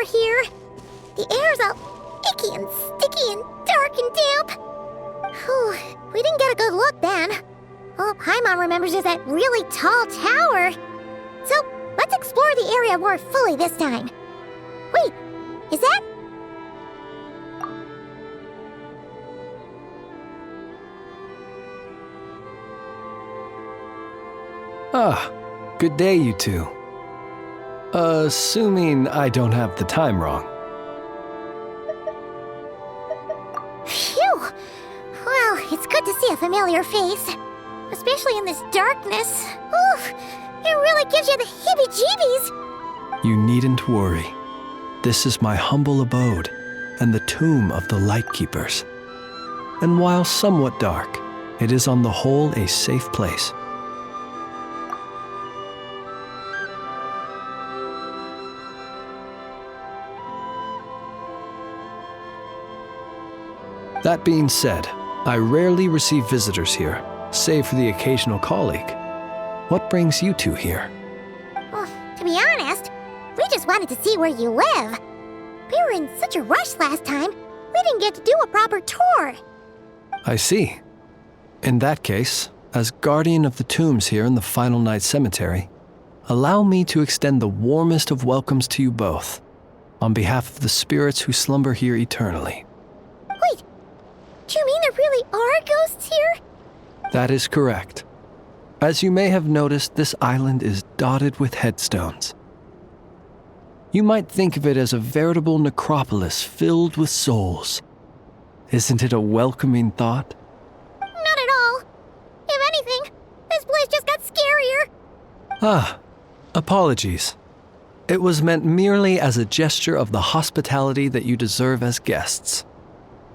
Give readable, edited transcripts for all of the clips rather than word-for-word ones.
tower here. The air's all icky and sticky and dark and damp. Whew, we didn't get a good look then. All Paimon remembers is that really tall tower. So, let's explore the area more fully this time. Wait, is that... Ah, good day, you two. Assuming I don't have the time wrong. Phew! Well, it's good to see a familiar face. Especially in this darkness. Oof! It really gives you the heebie-jeebies! You needn't worry. This is my humble abode and the tomb of the Lightkeepers. And while somewhat dark, it is on the whole a safe place. That being said, I rarely receive visitors here, save for the occasional colleague. What brings you two here? Well, to be honest, we just wanted to see where you live. We were in such a rush last time, we didn't get to do a proper tour. I see. In that case, as guardian of the tombs here in the Final Night Cemetery, allow me to extend the warmest of welcomes to you both, on behalf of the spirits who slumber here eternally. Wait, do you mean there really are ghosts here? That is correct. As you may have noticed, this island is dotted with headstones. You might think of it as a veritable necropolis filled with souls. Isn't it a welcoming thought? Not at all. If anything, this place just got scarier. Ah, apologies. It was meant merely as a gesture of the hospitality that you deserve as guests.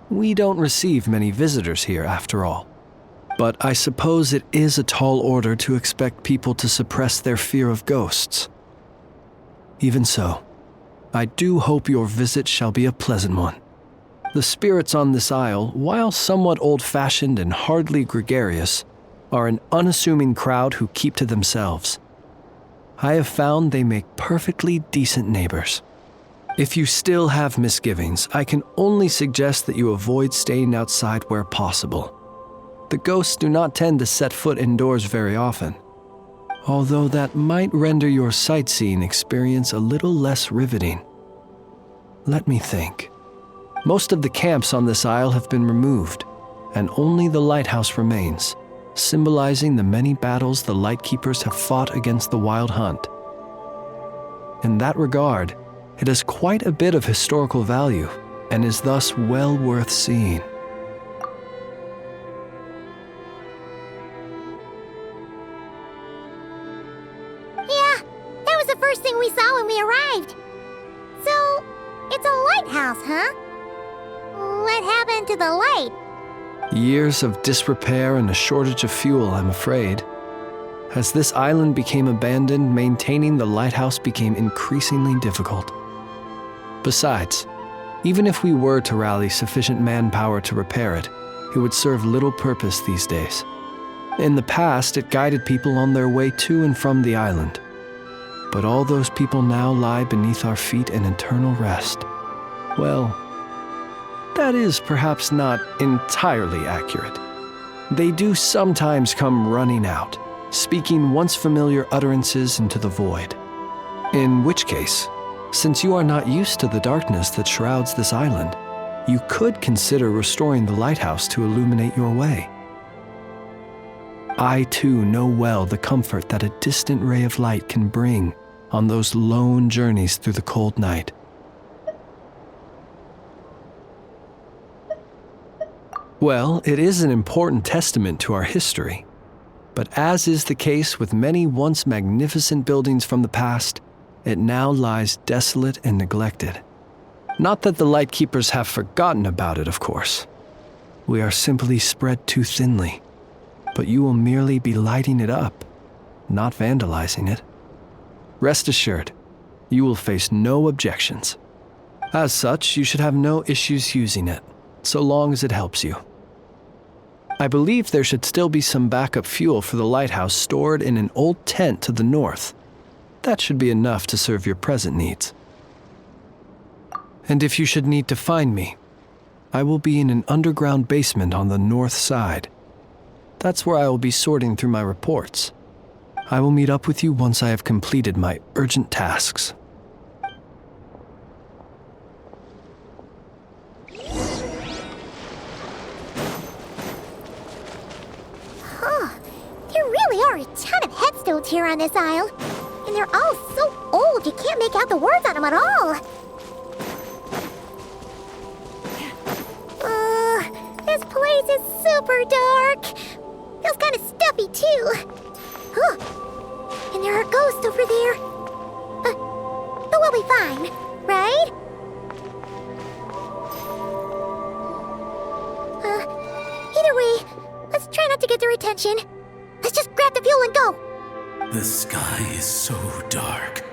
We don't receive many visitors here, after all. But I suppose it is a tall order to expect people to suppress their fear of ghosts. Even so, I do hope your visit shall be a pleasant one. The spirits on this isle, while somewhat old-fashioned and hardly gregarious, are an unassuming crowd who keep to themselves. I have found they make perfectly decent neighbors. If you still have misgivings, I can only suggest that you avoid staying outside where possible. The ghosts do not tend to set foot indoors very often, although that might render your sightseeing experience a little less riveting. Let me think. Most of the camps on this isle have been removed, and only the lighthouse remains, symbolizing the many battles the Lightkeepers have fought against the Wild Hunt. In that regard, it has quite a bit of historical value, and is thus well worth seeing. Yeah, that was the first thing we saw when we arrived. So, it's a lighthouse, huh? What happened to the light? Years of disrepair and a shortage of fuel, I'm afraid. As this island became abandoned, maintaining the lighthouse became increasingly difficult. Besides, even if we were to rally sufficient manpower to repair it, it would serve little purpose these days. In the past, it guided people on their way to and from the island. But all those people now lie beneath our feet in eternal rest. Well, that is perhaps not entirely accurate. They do sometimes come running out, speaking once familiar utterances into the void. In which case, since you are not used to the darkness that shrouds this island, you could consider restoring the lighthouse to illuminate your way. I too know well the comfort that a distant ray of light can bring on those lone journeys through the cold night. Well, it is an important testament to our history. But as is the case with many once magnificent buildings from the past, it now lies desolate and neglected. Not that the Lightkeepers have forgotten about it, of course. We are simply spread too thinly, but you will merely be lighting it up, not vandalizing it. Rest assured, you will face no objections. As such, you should have no issues using it, so long as it helps you. I believe there should still be some backup fuel for the lighthouse stored in an old tent to the north. That should be enough to serve your present needs. And if you should need to find me, I will be in an underground basement on the north side. That's where I will be sorting through my reports. I will meet up with you once I have completed my urgent tasks. There really are a ton of headstones here on this isle. And they're all so old you can't make out the words on them at all. This place is super dark. Feels kind of stuffy too. And there are ghosts over there. But we'll be fine, right? Either way, let's try not to get their attention. Let's just grab the fuel and go. The sky is so dark.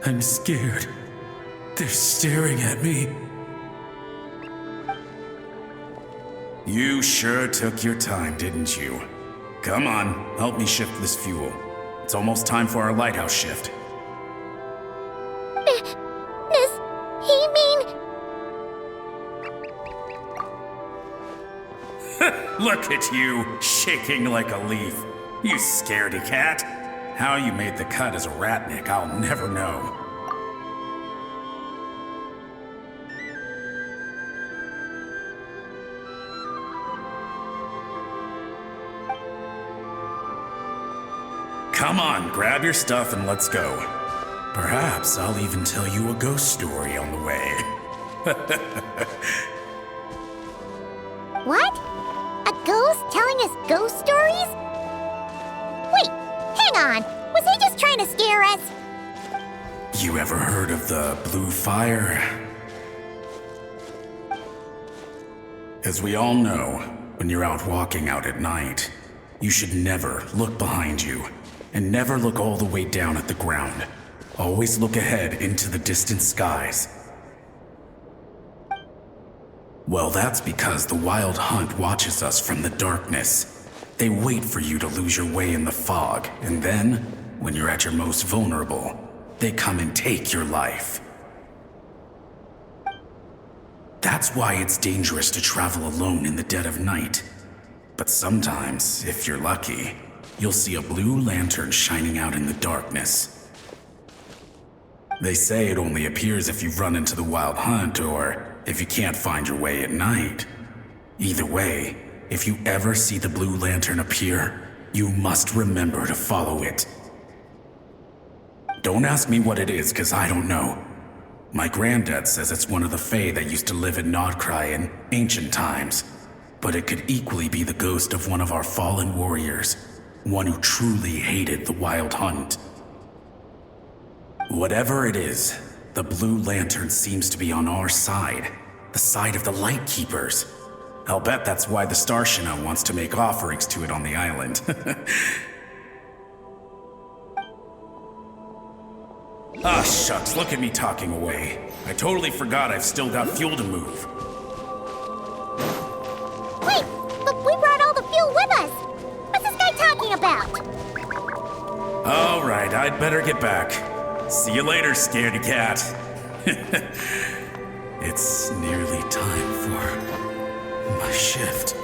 I'm scared. They're staring at me. You sure took your time, didn't you? Come on, help me shift this fuel. It's almost time for our lighthouse shift. Does he mean... Look at you, shaking like a leaf. You scaredy cat. How you made the cut as a ratnik, I'll never know. Come on, grab your stuff and let's go. Perhaps I'll even tell you a ghost story on the way. What? A ghost telling us ghost stories? Wait, hang on. Was he just trying to scare us? You ever heard of the blue fire? As we all know, when you're out walking out at night, you should never look behind you, and never look all the way down at the ground. Always look ahead into the distant skies. Well, that's because the Wild Hunt watches us from the darkness. They wait for you to lose your way in the fog, and then, when you're at your most vulnerable, they come and take your life. That's why it's dangerous to travel alone in the dead of night. But sometimes, if you're lucky, you'll see a blue lantern shining out in the darkness. They say it only appears if you've run into the Wild Hunt or if you can't find your way at night. Either way, if you ever see the blue lantern appear, you must remember to follow it. Don't ask me what it is, 'cause I don't know. My granddad says it's one of the Fae that used to live in Nodcry in ancient times, but it could equally be the ghost of one of our fallen warriors, one who truly hated the Wild Hunt. Whatever it is, the blue lantern seems to be on our side, the side of the Light Keepers. I'll bet that's why the Starshina wants to make offerings to it on the island. Ah, shucks, look at me talking away. I totally forgot I've still got fuel to move. Wait, but we brought all the fuel with us. What's this guy talking about? All right, I'd better get back. See you later, scaredy cat. It's nearly time for my shift.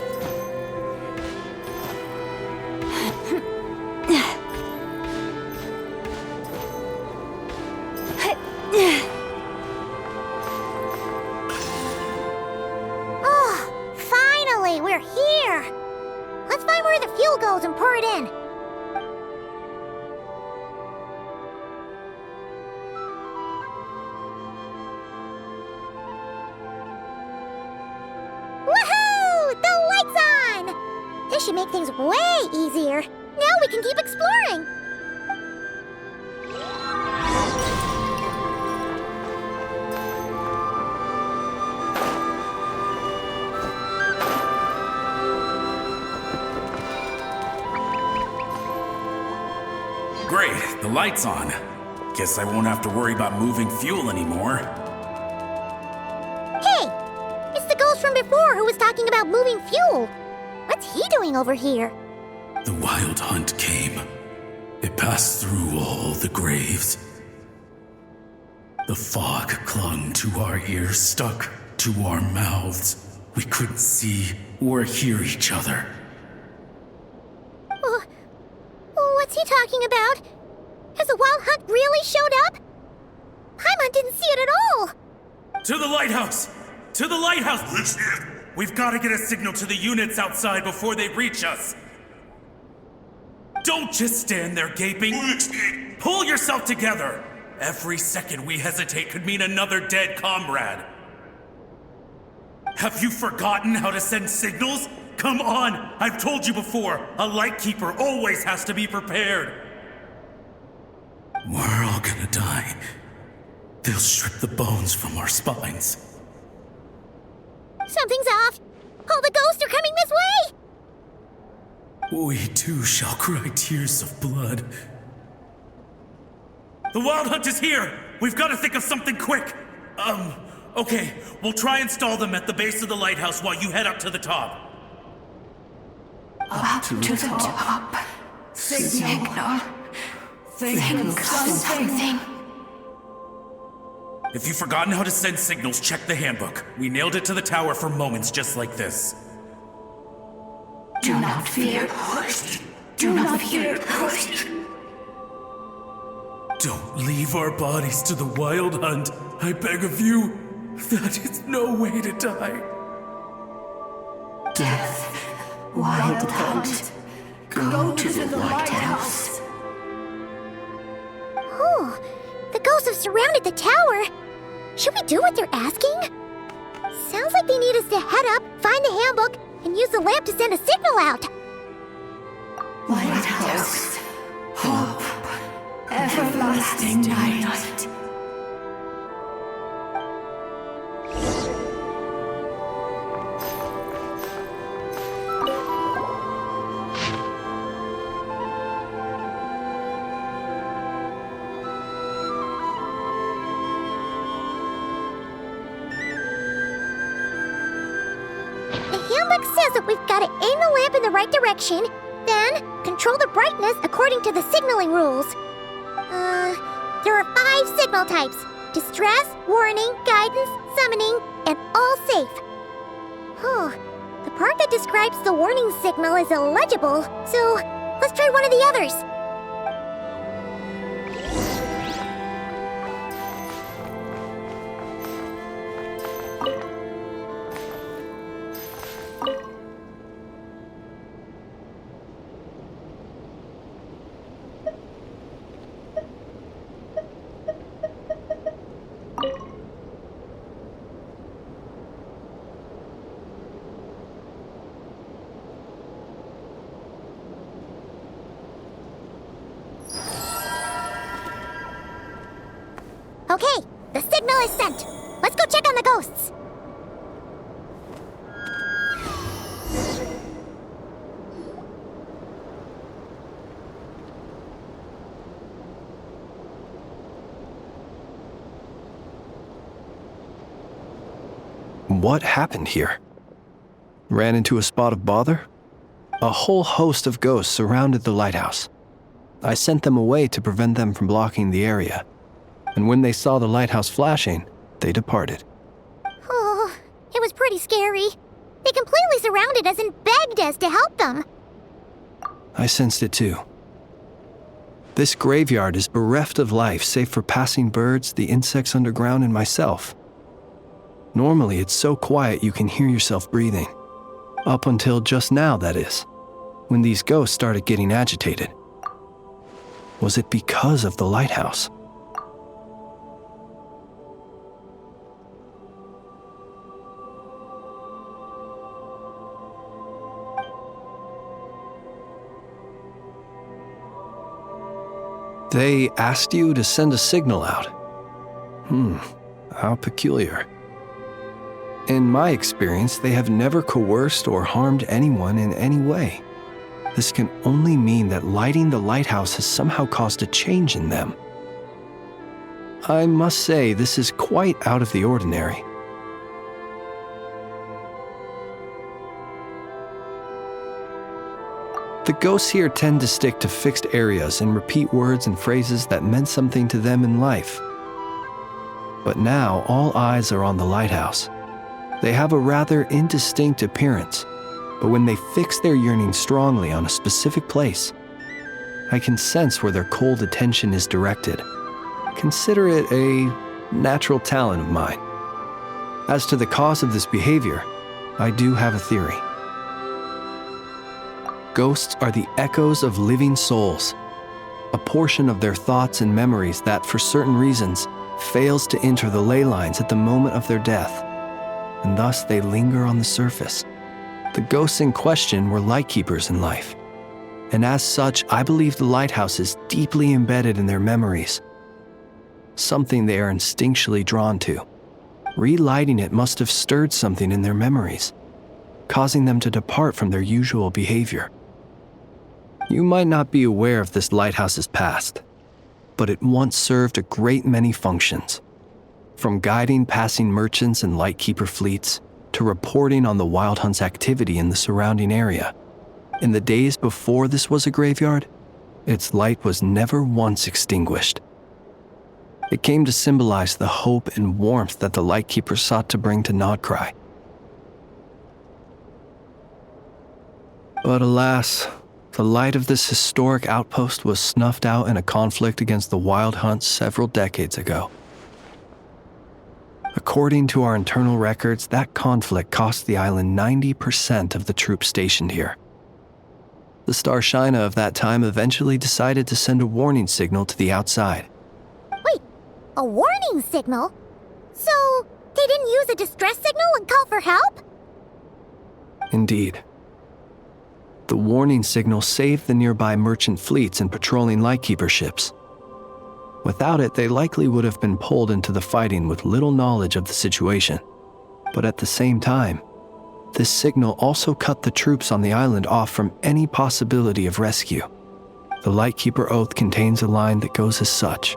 Oh, finally, we're here. Let's find where the fuel goes and pour it in. Woohoo! The light's on! This should make things way easier. Now we can keep exploring. Great, the light's on. Guess I won't have to worry about moving fuel anymore. Hey, it's the ghost from before who was talking about moving fuel. What's he doing over here? The Wild Hunt came. It passed through all the graves. The fog clung to our ears, stuck to our mouths. We couldn't see or hear each other. What's he talking about? Has the Wild Hunt really showed up? Paimon didn't see it at all! To the lighthouse! To the lighthouse! We've got to get a signal to the units outside before they reach us. Don't just stand there gaping. Pull yourself together. Every second we hesitate could mean another dead comrade. Have you forgotten how to send signals? Come on! I've told you before, a Lightkeeper always has to be prepared. We're all gonna die. They'll strip the bones from our spines. Something's off! All the ghosts are coming this way! We too shall cry tears of blood. The Wild Hunt is here! We've got to think of something quick! Okay, we'll try and stall them at the base of the lighthouse while you head up to the top. Up to the top. Signal. Think of something. If you've forgotten how to send signals, check the handbook. We nailed it to the tower for moments just like this. Do not fear. Do not fear. Don't leave our bodies to the Wild Hunt. I beg of you. That is no way to die. Death. Wild Hunt. Go to the lighthouse. The ghosts have surrounded the tower. Should we do what they're asking? Sounds like they need us to head up, find the handbook, and use the lamp to send a signal out. Lighthouse. Hope. Everlasting night. Says that we've got to aim the lamp in the right direction, then control the brightness according to the signaling rules. There are 5 signal types: distress, warning, guidance, summoning, and all safe. The part that describes the warning signal is illegible, so let's try one of the others. Okay, the signal is sent. Let's go check on the ghosts. What happened here? Ran into a spot of bother? A whole host of ghosts surrounded the lighthouse. I sent them away to prevent them from blocking the area. And when they saw the lighthouse flashing, they departed. Oh, it was pretty scary. They completely surrounded us and begged us to help them. I sensed it too. This graveyard is bereft of life save for passing birds, the insects underground, and myself. Normally, it's so quiet you can hear yourself breathing. Up until just now, that is, when these ghosts started getting agitated. Was it because of the lighthouse? They asked you to send a signal out. How peculiar. In my experience, they have never coerced or harmed anyone in any way. This can only mean that lighting the lighthouse has somehow caused a change in them. I must say, this is quite out of the ordinary. The ghosts here tend to stick to fixed areas and repeat words and phrases that meant something to them in life. But now all eyes are on the lighthouse. They have a rather indistinct appearance, but when they fix their yearning strongly on a specific place, I can sense where their cold attention is directed. Consider it a natural talent of mine. As to the cause of this behavior, I do have a theory. Ghosts are the echoes of living souls, a portion of their thoughts and memories that, for certain reasons, fails to enter the ley lines at the moment of their death, and thus they linger on the surface. The ghosts in question were lightkeepers in life, and as such, I believe the lighthouse is deeply embedded in their memories, something they are instinctually drawn to. Relighting it must have stirred something in their memories, causing them to depart from their usual behavior. You might not be aware of this lighthouse's past, but it once served a great many functions, from guiding passing merchants and lightkeeper fleets to reporting on the Wild Hunt's activity in the surrounding area. In the days before this was a graveyard, its light was never once extinguished. It came to symbolize the hope and warmth that the lightkeeper sought to bring to Nodcry. But alas, the light of this historic outpost was snuffed out in a conflict against the Wild Hunt several decades ago. According to our internal records, that conflict cost the island 90% of the troops stationed here. The Starshina of that time eventually decided to send a warning signal to the outside. Wait, a warning signal? So, they didn't use a distress signal and call for help? Indeed. The warning signal saved the nearby merchant fleets and patrolling lightkeeper ships. Without it, they likely would have been pulled into the fighting with little knowledge of the situation. But at the same time, this signal also cut the troops on the island off from any possibility of rescue. The Lightkeeper Oath contains a line that goes as such: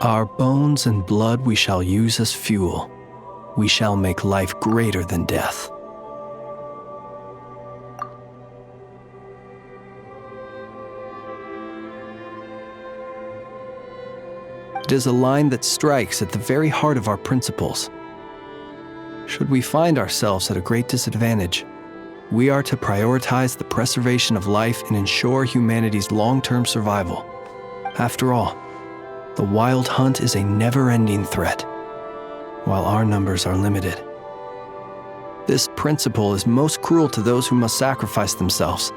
"Our bones and blood we shall use as fuel. We shall make life greater than death." It is a line that strikes at the very heart of our principles. Should we find ourselves at a great disadvantage, we are to prioritize the preservation of life and ensure humanity's long-term survival. After all, the Wild Hunt is a never-ending threat, while our numbers are limited. This principle is most cruel to those who must sacrifice themselves,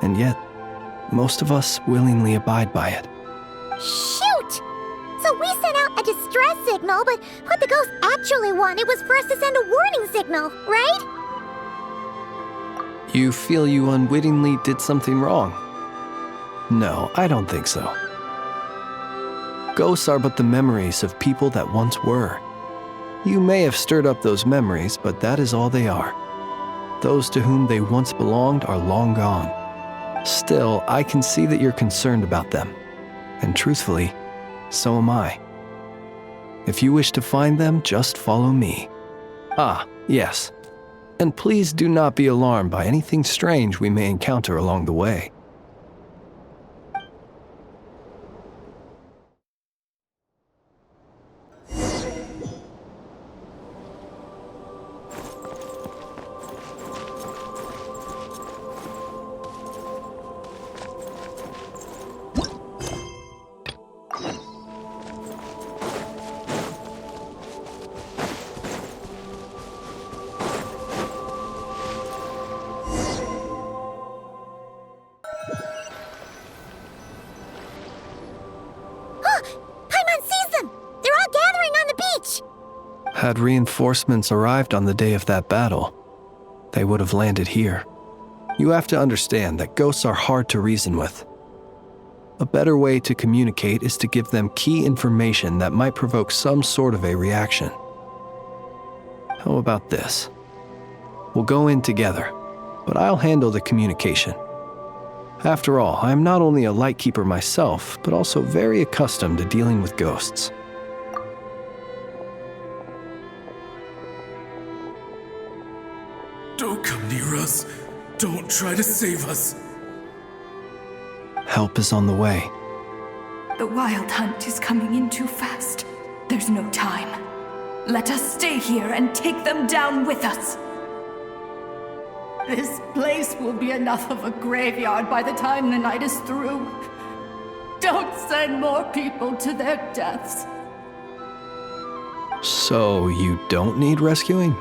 and yet, most of us willingly abide by it. Shoot! So we sent out a distress signal, but what the ghost actually wanted was for us to send a warning signal, right? You feel you unwittingly did something wrong? No, I don't think so. Ghosts are but the memories of people that once were. You may have stirred up those memories, but that is all they are. Those to whom they once belonged are long gone. Still, I can see that you're concerned about them. And truthfully, so am I. If you wish to find them, just follow me. Ah, yes. And please do not be alarmed by anything strange we may encounter along the way. Had reinforcements arrived on the day of that battle, they would have landed here. You have to understand that ghosts are hard to reason with. A better way to communicate is to give them key information that might provoke some sort of a reaction. How about this? We'll go in together, but I'll handle the communication. After all, I am not only a lightkeeper myself, but also very accustomed to dealing with ghosts. Don't come near us. Don't try to save us. Help is on the way. The Wild Hunt is coming in too fast. Let us stay here and take them down with us. This place will be enough of a graveyard by the time the night is through. Don't send more people to their deaths. So you don't need rescuing?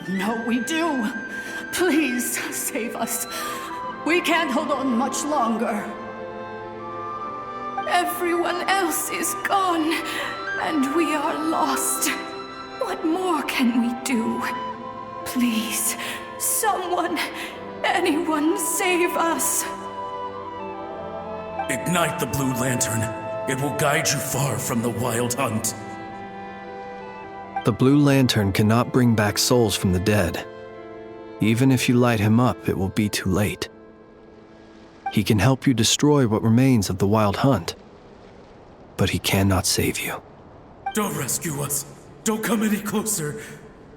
No, we do. Please, save us. We can't hold on much longer. Everyone else is gone, and we are lost. What more can we do? Please, someone, anyone, save us. Ignite the blue lantern. It will guide you far from the wild hunt. The blue lantern cannot bring back souls from the dead. Even if you light him up, it will be too late. He can help you destroy what remains of the wild hunt, but he cannot save you. Don't rescue us. Don't come any closer.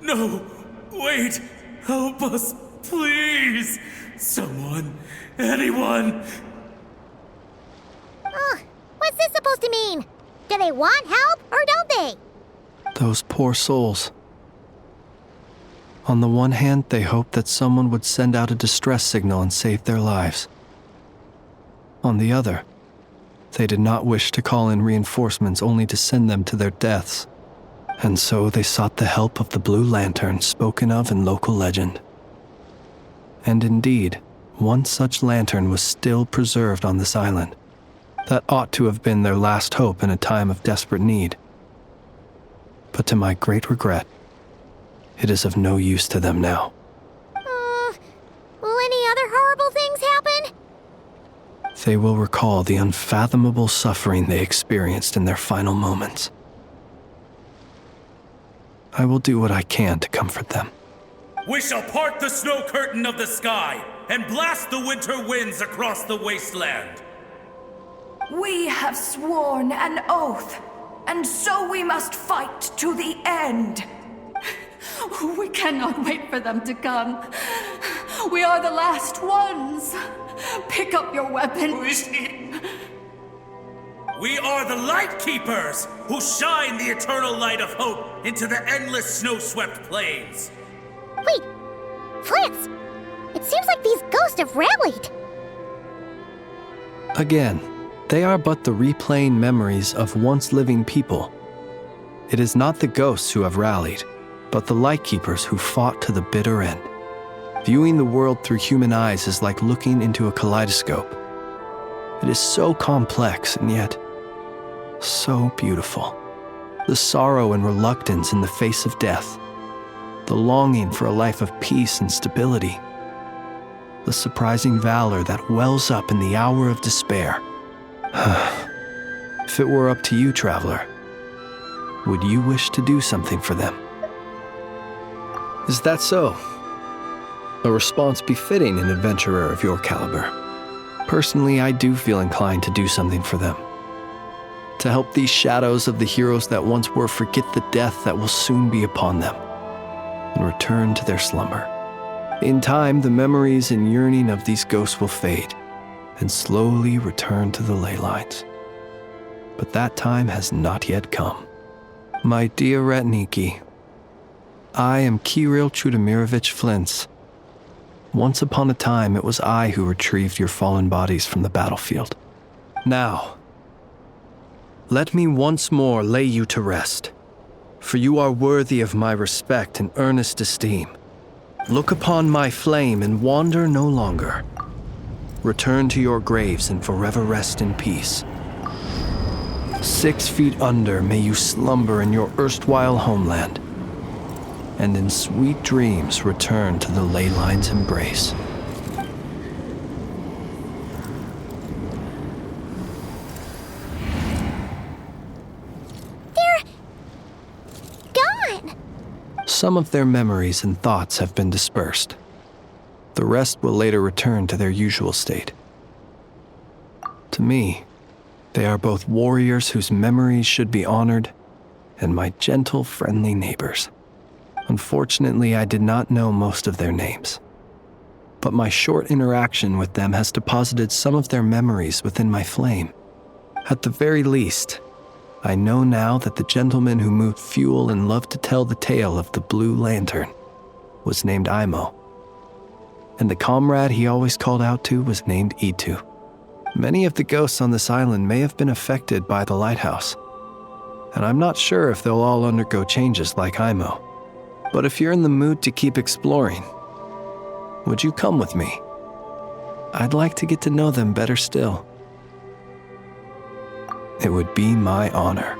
No, wait. Help us, please. Someone, anyone. What's this supposed to mean? Do they want help or don't they? Those poor souls. On the one hand, they hoped that someone would send out a distress signal and save their lives. On the other, they did not wish to call in reinforcements only to send them to their deaths. And so they sought the help of the Blue Lantern spoken of in local legend. And indeed, one such lantern was still preserved on this island. That ought to have been their last hope in a time of desperate need. But to my great regret, it is of no use to them now. Will any other horrible things happen? They will recall the unfathomable suffering they experienced in their final moments. I will do what I can to comfort them. We shall part the snow curtain of the sky and blast the winter winds across the wasteland. We have sworn an oath, and so we must fight to the end. We cannot wait for them to come. We are the last ones. Pick up your weapons. We are the Light Keepers, who shine the eternal light of hope into the endless snow-swept plains. Wait, Flintz! It seems like these ghosts have rallied. Again, they are but the replaying memories of once living people. It is not the ghosts who have rallied, but the Light Keepers who fought to the bitter end. Viewing the world through human eyes is like looking into a kaleidoscope. It is so complex and yet so beautiful. The sorrow and reluctance in the face of death. The longing for a life of peace and stability. The surprising valor that wells up in the hour of despair. If it were up to you, traveler, would you wish to do something for them? Is that so? A response befitting an adventurer of your caliber. Personally, I do feel inclined to do something for them. To help these shadows of the heroes that once were forget the death that will soon be upon them, and return to their slumber. In time, the memories and yearning of these ghosts will fade, and slowly return to the ley lines. But that time has not yet come. My dear Ratniki, I am Kirill Chudamirovich Flintz. Once upon a time, it was I who retrieved your fallen bodies from the battlefield. Now, let me once more lay you to rest, for you are worthy of my respect and earnest esteem. Look upon my flame and wander no longer. Return to your graves and forever rest in peace. 6 feet under may you slumber in your erstwhile homeland, and in sweet dreams return to the ley line's embrace. They're gone. Some of their memories and thoughts have been dispersed. The rest will later return to their usual state. To me, they are both warriors whose memories should be honored, and my gentle, friendly neighbors. Unfortunately, I did not know most of their names, but my short interaction with them has deposited some of their memories within my flame. At the very least, I know now that the gentleman who moved fuel and loved to tell the tale of the Blue Lantern was named Imo, and the comrade he always called out to was named Itu. Many of the ghosts on this island may have been affected by the Lighthouse, and I'm not sure if they'll all undergo changes like Imo. But if you're in the mood to keep exploring, would you come with me? I'd like to get to know them better still. It would be my honor.